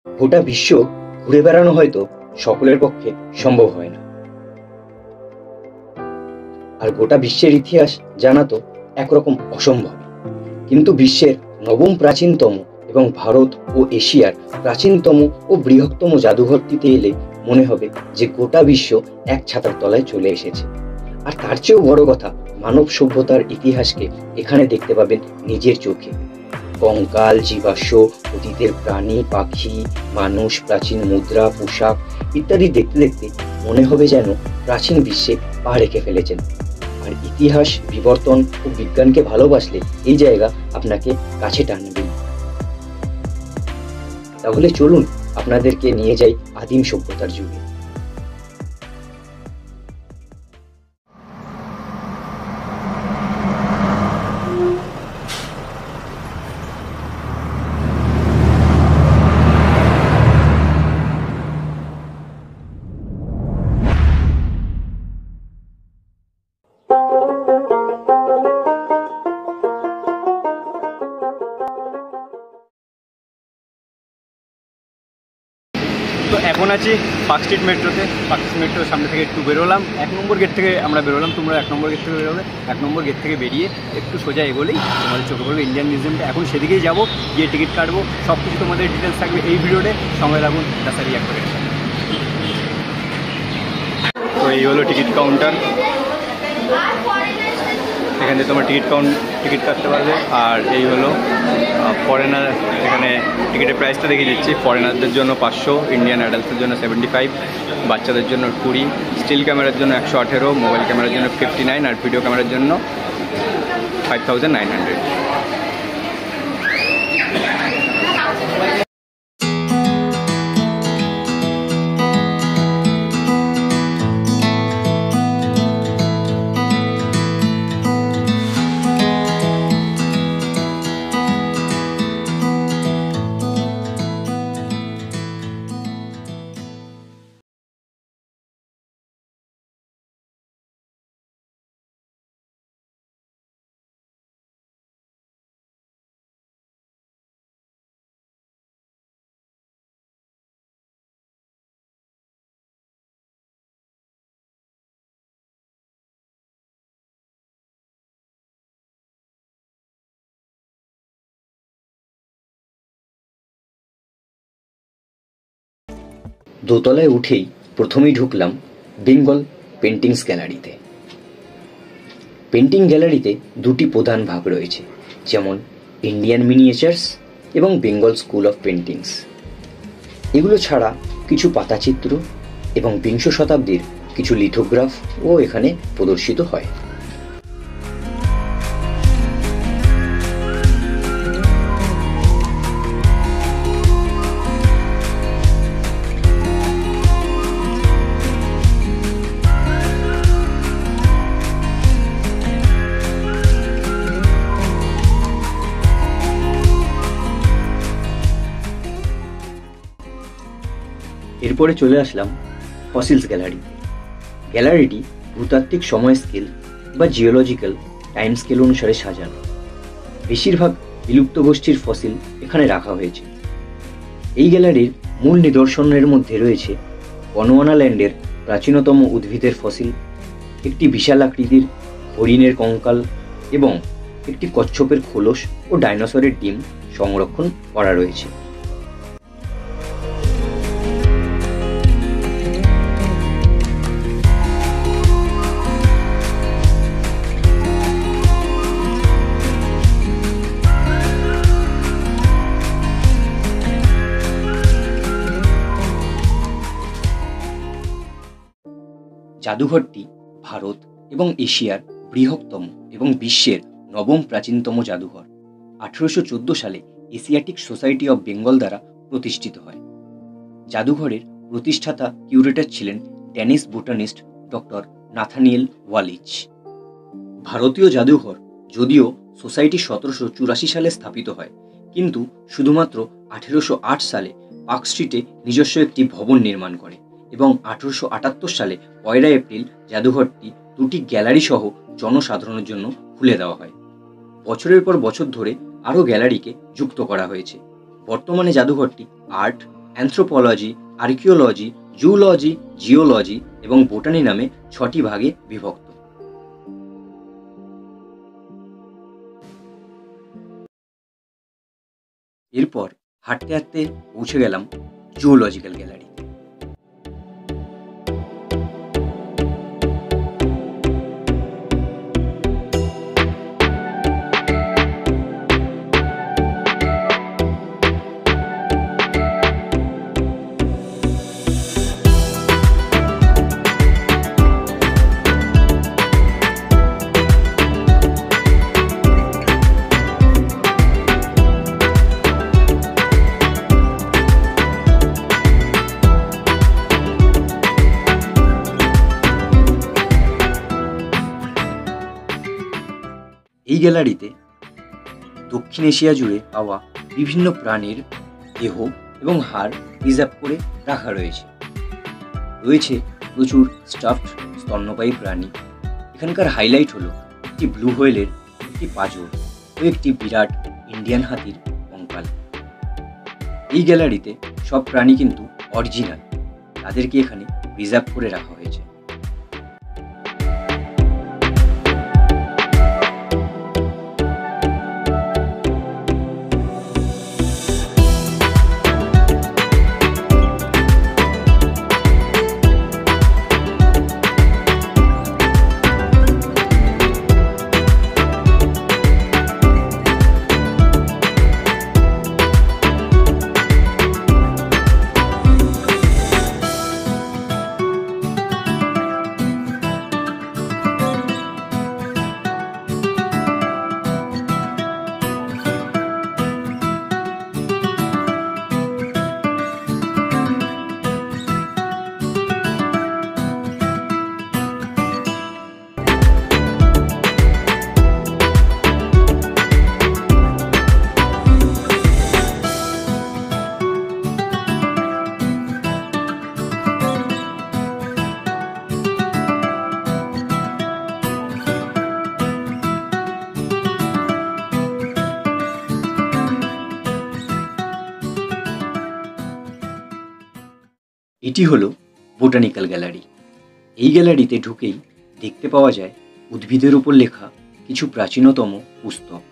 গোটা বিশ্ব ঘুরে বেড়ানো হয়তো সকলের পক্ষে সম্ভব হয় না, আর গোটা বিশ্বের ইতিহাস জানা তো একরকম অসম্ভব। কিন্তু বিশ্বের নবম প্রাচীনতম এবং ভারত ও এশিয়ার প্রাচীনতম ও বৃহত্তম জাদুঘরটিতে এলে মনে হবে যে গোটা বিশ্ব এক ছাতার তলায় চলে এসেছে। আর তার চেয়েও বড় কথা, মানব সভ্যতার ইতিহাসকে এখানে দেখতে পাবেন নিজের চোখে। কঙ্কাল, জীবাশ্ম, অতীতের প্রাণী, পাখি, মানুষ, প্রাচীন মুদ্রা, পোশাক ইত্যাদি দেখতে দেখতে মনে হবে যেন প্রাচীন বিশ্বে পা রেখে ফেলেছেন। আর ইতিহাস, বিবর্তন ও বিজ্ঞানকে ভালোবাসলে এই জায়গা আপনাকে কাছে টানবেই। তাহলে চলুন আপনাদেরকে নিয়ে যাই আদিম সভ্যতার যুগে। তো এখন আছি পার্ক স্ট্রিট মেট্রোতে। পার্ক স্ট্রিট মেট্রোর সামনে থেকে একটু বেরোলাম, 1 নম্বর গেট থেকে আমরা বেরোলাম। তোমরা 1 নম্বর গেট থেকে বেরোবে। 1 নম্বর গেট থেকে বেরিয়ে একটু সোজা এগোলেই তোমাদের চোখে পড়বে ইন্ডিয়ান মিউজিয়ামটা। এখন সেদিকেই যাবো, গিয়ে টিকিট কাটবো। সব কিছু তোমাদের ডিটেলস থাকবে এই ভিডিওতে, সঙ্গে থাকুন দ্য রিয়া করে। তো এই হলো টিকিট কাউন্টার, এখানে তোমার টিকিট কাটতে পারবে। আর এই হলো ফরেনার, এখানে টিকিটের প্রাইসটা দেখিয়ে দিচ্ছি। ফরেনারদের জন্য 500, ইন্ডিয়ান অ্যাডাল্টসের জন্য 75, বাচ্চাদের জন্য 20, স্টিল ক্যামেরার জন্য 118, মোবাইল ক্যামেরার জন্য 59 আর ভিডিও ক্যামেরার জন্য 5900। দোতলায় উঠেই প্রথমেই ঢুকলাম বেঙ্গল পেন্টিংস গ্যালারিতে। পেন্টিং গ্যালারিতে দুটি প্রধান ভাগ রয়েছে, যেমন ইন্ডিয়ান মিনিয়েচার্স এবং বেঙ্গল স্কুল অফ পেন্টিংস। এগুলো ছাড়া কিছু পাতাচিত্র এবং 20 শতাব্দীর কিছু লিথোগ্রাফও এখানে প্রদর্শিত হয়। এরপরে চলে আসলাম ফসিলস গ্যালারি। গ্যালারিটি ভূতাত্ত্বিক সময় স্কেল বা জিওলজিক্যাল টাইম স্কেল অনুসারে সাজানো। বেশিরভাগ বিলুপ্ত গোষ্ঠীর ফসিল এখানে রাখা হয়েছে। এই গ্যালারির মূল নিদর্শনের মধ্যে রয়েছে গন্ডোয়ানাল্যান্ডের প্রাচীনতম উদ্ভিদের ফসিল, একটি বিশাল আকৃতির হরিণের কঙ্কাল এবং একটি কচ্ছপের খোলস ও ডাইনোসরের ডিম সংরক্ষণ করা রয়েছে। জাদুঘরটি ভারত এবং এশিয়ার বৃহত্তম এবং বিশ্বের নবম প্রাচীনতম জাদুঘর। 1814 সালে এশিয়াটিক সোসাইটি অব বেঙ্গল দ্বারা প্রতিষ্ঠিত হয়। জাদুঘরের প্রতিষ্ঠাতা কিউরেটর ছিলেন Danish botanist doctor Nathaniel Wallich. ভারতীয় জাদুঘর যদিও সোসাইটি 1784 সালে স্থাপিত হয়, কিন্তু শুধুমাত্র 1808 সালে পার্ক স্ট্রিটে নিজস্ব একটি ভবন নির্মাণ করে এবং 1878 সালে 1 এপ্রিল জাদুঘরটি 2টি গ্যালারি সহ জনসাধারণের জন্য খুলে দেওয়া হয়। বছরের পর বছর ধরে আরও গ্যালারিকে যুক্ত করা হয়েছে। বর্তমানে জাদুঘরটি art anthropology, archaeology, zoology, geology এবং বোটানি নামে 6টি ভাগে বিভক্ত। এরপর হাঁটতে হাঁটতে পৌঁছে গেলাম জুওলজিক্যাল গ্যালারি। এই গ্যালারিতে দক্ষিণ এশিয়া জুড়ে পাওয়া বিভিন্ন প্রাণীর দেহ এবং হাড় প্রিজার্ভ করে রাখা রয়েছে। রয়েছে প্রচুর স্টাফড স্তন্যপায়ী প্রাণী। এখানকার হাইলাইট হলো একটি ব্লু হোয়েলের একটি পাঁজর ও একটি বিরাট ইন্ডিয়ান হাতির কঙ্কাল। এই গ্যালারিতে সব প্রাণী কিন্তু অরিজিনাল, তাদেরকে এখানে প্রিজার্ভ করে রাখা হয়েছে। এটি হলো বোটানিক্যাল গ্যালারি। এই গ্যালারিতে ঢুকেই দেখতে পাওয়া যায় উদ্ভিদের উপর লেখা কিছু প্রাচীনতম পুস্তক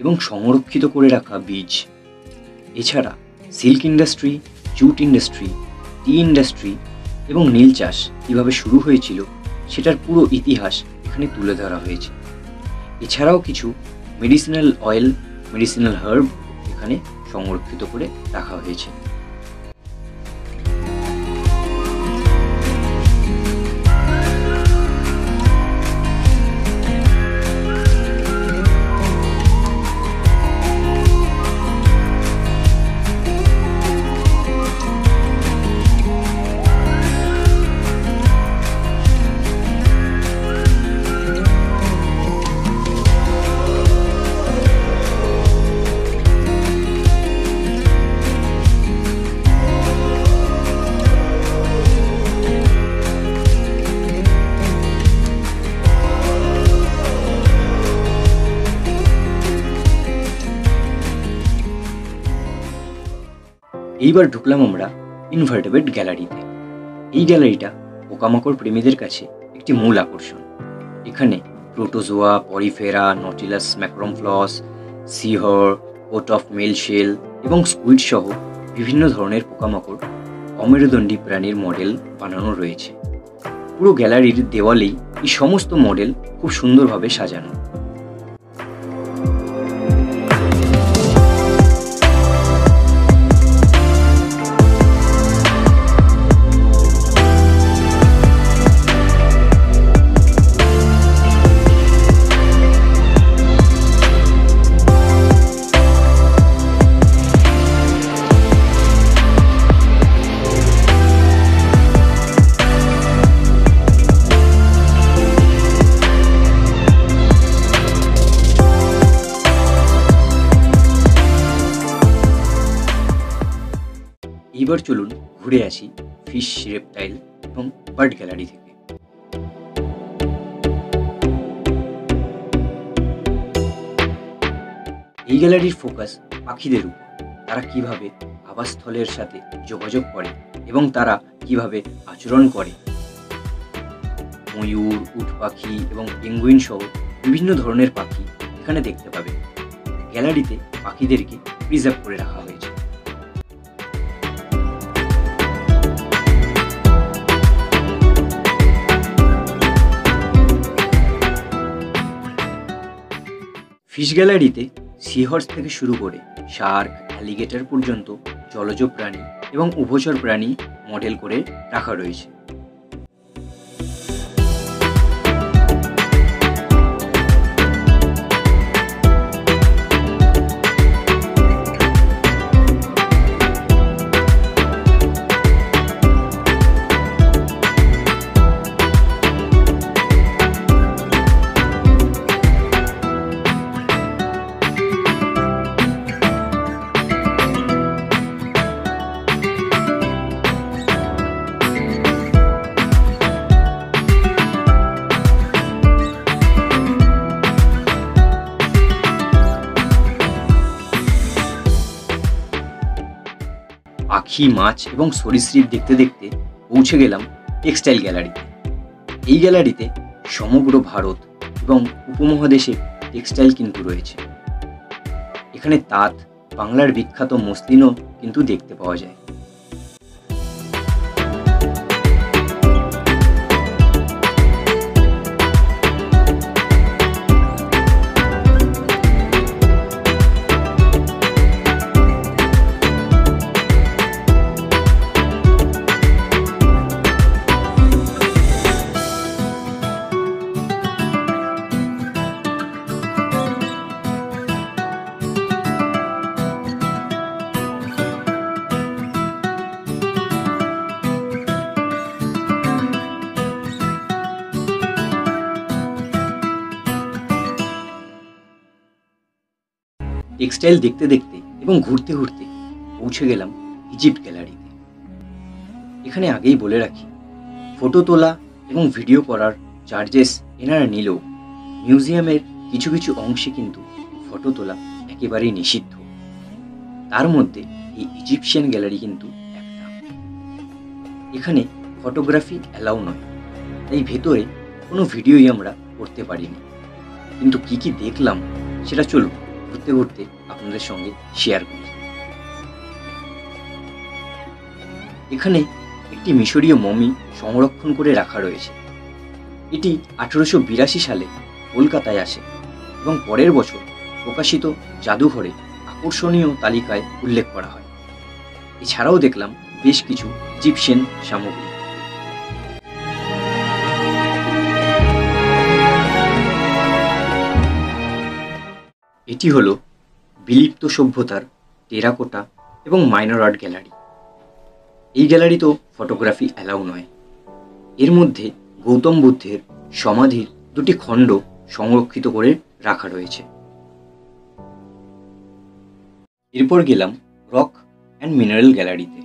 এবং সংরক্ষিত করে রাখা বীজ। এছাড়া সিল্ক ইন্ডাস্ট্রি, জুট ইন্ডাস্ট্রি, টি ইন্ডাস্ট্রি এবং নীল চাষ কীভাবে শুরু হয়েছিল সেটার পুরো ইতিহাস এখানে তুলে ধরা হয়েছে। এছাড়াও কিছু মেডিসিনাল অয়েল, মেডিসিনাল হার্ব এখানে সংরক্ষিত করে রাখা হয়েছে। এইবার ঢুকলাম আমরা ইনভার্টেব্রেট গ্যালারিতে। এই গ্যালারিটা পোকামাকড় প্রেমীদের কাছে একটি মূল আকর্ষণ। এখানে প্রোটোজোয়া, পরিফেরা, নটিলাস ম্যাক্রোমফ্লস, seahorse, coat of mail shell এবং স্কুইড সহ বিভিন্ন ধরনের পোকামাকড়, অমেরুদণ্ডী প্রাণীর মডেল বানানো রয়েছে। পুরো গ্যালারির দেওয়ালেই এই সমস্ত মডেল খুব সুন্দরভাবে সাজানো। এবার চলুন ঘুরে আসি ফিশ, রেপটাইল এবং বার্ড গ্যালারি থেকে। এই গ্যালারির ফোকাস পাখিদের উপর, তারা কিভাবে আবাসস্থলের সাথে যোগাযোগ করে এবং তারা কিভাবে আচরণ করে। ময়ূর, উট পাখি এবং পেঙ্গুইন সহ বিভিন্ন ধরনের পাখি এখানে দেখতে পাবেন। গ্যালারিতে পাখিদেরকে প্রিজার্ভ করে রাখা হয়েছে। ফিশ গ্যালারিতে সি হর্স থেকে শুরু করে শার্ক, অ্যালিগেটর পর্যন্ত জলজ প্রাণী এবং উভচর প্রাণী মডেল করে রাখা রয়েছে। পাখি, মাছ এবং সরীসৃপ দেখতে দেখতে পৌঁছে গেলাম টেক্সটাইল গ্যালারিতে। এই গ্যালারিতে সমগ্র ভারত এবং উপমহাদেশের টেক্সটাইল কিন্তু রয়েছে। এখানে তাঁত, বাংলার বিখ্যাত মসলিনও কিন্তু দেখতে পাওয়া যায়। টেক্সটাইল দেখতে দেখতে এবং ঘুরতে ঘুরতে পৌঁছে গেলাম ইজিপ্ট গ্যালারিতে। এখানে আগেই বলে রাখি, ফটো তোলা এবং ভিডিও করার চার্জেস এনারা নিলেও মিউজিয়ামের কিছু কিছু অংশে কিন্তু ফটো তোলা একেবারেই নিষিদ্ধ। তার মধ্যে এই ইজিপশিয়ান গ্যালারি কিন্তু একটা। এখানে ফটোগ্রাফি অ্যালাউ নয়, তাই ভেতরে কোনো ভিডিওই আমরা করতে পারিনি। কিন্তু কি কি দেখলাম সেটা চলুন ঘুরতে ঘুরতে আপনাদের সঙ্গে শেয়ার করি। এখানে একটি মিশরীয় মমি সংরক্ষণ করে রাখা রয়েছে। এটি 1882 সালে কলকাতায় আসে এবং পরের বছর প্রকাশিত জাদুঘরে আকর্ষণীয় তালিকায় উল্লেখ করা হয়। এছাড়াও দেখলাম বেশ কিছু ইজিপশিয়ান সামগ্রী। এটি হলো বিলুপ্ত সভ্যতার টেরাকোটা এবং মাইনর আর্ট গ্যালারি। এই গ্যালারিতেও ফটোগ্রাফি অ্যালাউ নয়। এর মধ্যে গৌতম বুদ্ধের সমাধির দুটি খণ্ড সংরক্ষিত করে রাখা রয়েছে। এরপর গেলাম রক অ্যান্ড মিনারেল গ্যালারিতে।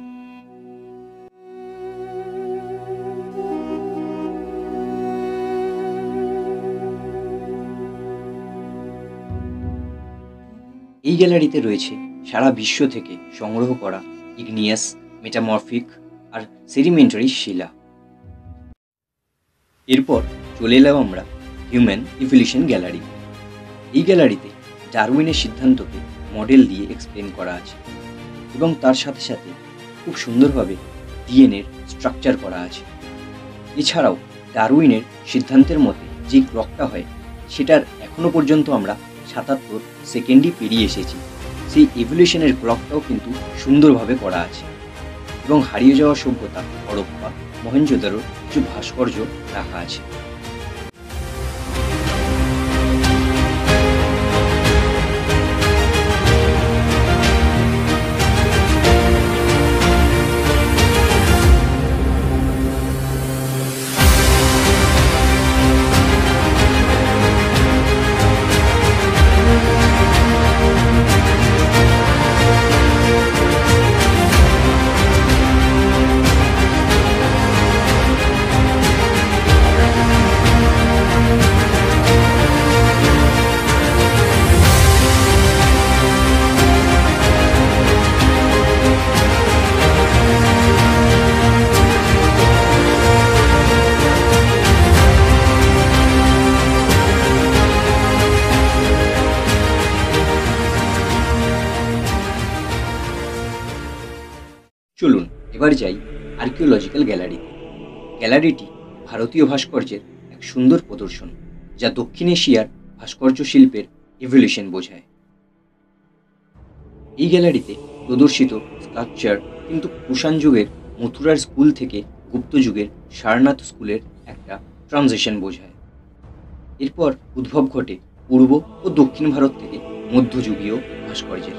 এই গ্যালারিতে রয়েছে সারা বিশ্ব থেকে সংগ্রহ করা ইগনিয়াস, মেটামরফিক আর সেডিমেন্টারি শিলা। এরপর চলে এলাম আমরা হিউম্যান ইভলিউশন গ্যালারি। এই গ্যালারিতে ডারউইনের সিদ্ধান্তকে মডেল দিয়ে এক্সপ্লেন করা আছে এবং তার সাথে সাথে খুব সুন্দরভাবে ডিএনএর স্ট্রাকচার করা আছে। এছাড়াও ডারউইনের সিদ্ধান্তের মতে যে ক্লকটা হয় সেটার এখনো পর্যন্ত আমরা 77 সেকেন্ডই পেরিয়ে এসেছি। সেই ইভলিউশনের ক্লকটাও কিন্তু সুন্দরভাবে করা আছে এবং হারিয়ে যাওয়া সভ্যতা হরপ্পা, মহেঞ্জোদারোর কিছু ভাস্কর্য রাখা আছে। চলুন এবার যাই আর্কিওলজিক্যাল গ্যালারিতে। গ্যালারিটি ভারতীয় ভাস্কর্যের এক সুন্দর প্রদর্শন, যা দক্ষিণ এশিয়ার ভাস্কর্য শিল্পের ইভলিউশন বোঝায়। এই গ্যালারিতে প্রদর্শিত স্কাল্পচার কিন্তু কুষাণ যুগের মথুরার স্কুল থেকে গুপ্ত যুগের সারনাথ স্কুলের একটা ট্রানজিশন বোঝায়। এরপর উদ্ভব ঘটে পূর্ব ও দক্ষিণ ভারত থেকে মধ্যযুগীয় ভাস্কর্যের।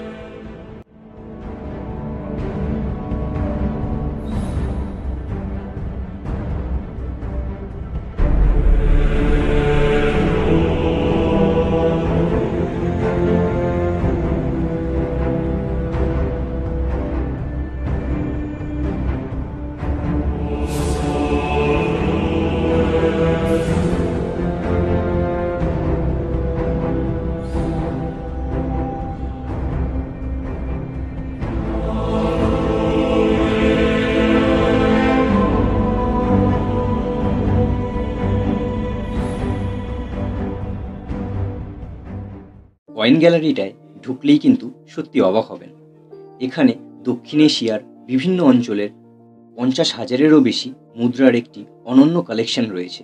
কয়েন গ্যালারিটায় ঢুকলেই কিন্তু সত্যি অবাক হবেন। এখানে দক্ষিণ এশিয়ার বিভিন্ন অঞ্চলের 50,000-এরও বেশি মুদ্রার একটি অনন্য কালেকশন রয়েছে।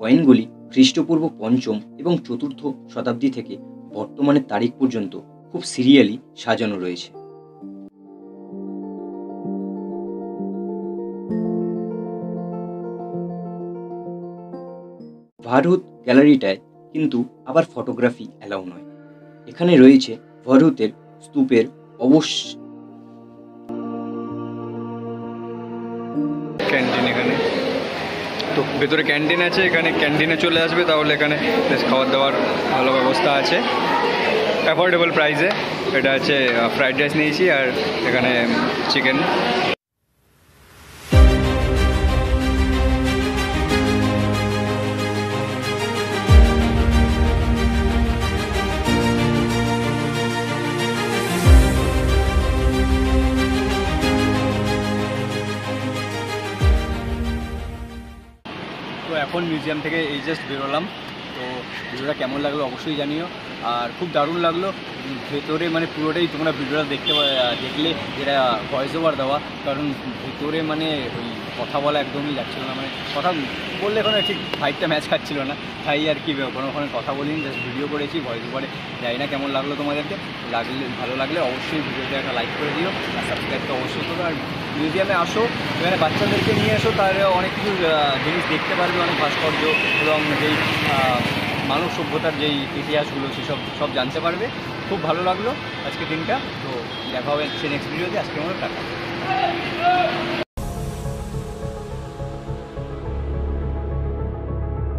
কয়েনগুলি খ্রিস্টপূর্ব 5ম এবং 4র্থ শতাব্দী থেকে বর্তমানের তারিখ পর্যন্ত খুব সিরিয়ালি সাজানো রয়েছে। ভারত গ্যালারিটায় কিন্তু আবার ফটোগ্রাফি অ্যালাউ নয়। এখানে রয়েছে ভরহুতের স্তূপের ক্যান্টিন, এখানে তো ভেতরে ক্যান্টিন আছে, এখানে ক্যান্টিনে চলে আসবে, তাহলে এখানে বেশ খাবার দাবার ভালো ব্যবস্থা আছে অ্যাফোর্ডেবল প্রাইসে। এটা আছে ফ্রাইড রাইস নিয়েছি আর এখানে চিকেন। তো এখন মিউজিয়াম থেকে এই জাস্ট বেরোলাম। তো ভিডিওটা কেমন লাগলো অবশ্যই জানিও। আর খুব দারুণ লাগলো ভেতরে, মানে পুরোটাই তোমরা ভিডিওটা দেখলে এটা ভয়েস ওভার দেওয়া, কারণ ভেতরে মানে ওই কথা বলা একদমই যাচ্ছিলো না, মানে কথা বললে এখন ঠিক ভাইবটা ম্যাচ খাচ্ছিলো না, তাই আর কি ওখানে কথা বলিনি, জাস্ট ভিডিও করেছি ভয়েস ওভারে। জানি না কেমন লাগলো তোমাদেরকে, ভালো লাগলে অবশ্যই ভিডিওতে একটা লাইক করে দিও আর সাবস্ক্রাইব তো অবশ্যই করো। আর মিউজিয়ামে আসো, এখানে বাচ্চাদেরকে নিয়ে এসো, তাহলে অনেক কিছু জিনিস দেখতে পারবে, অনেক ভাস্কর্য এবং যেই মানব সভ্যতার যেই ইতিহাসগুলো সব জানতে পারবে। খুব ভালো লাগলো আজকে দিনটা। তো দেখা হবে সে নেক্সট ভিডিওতে। আজকে আমার টাটা।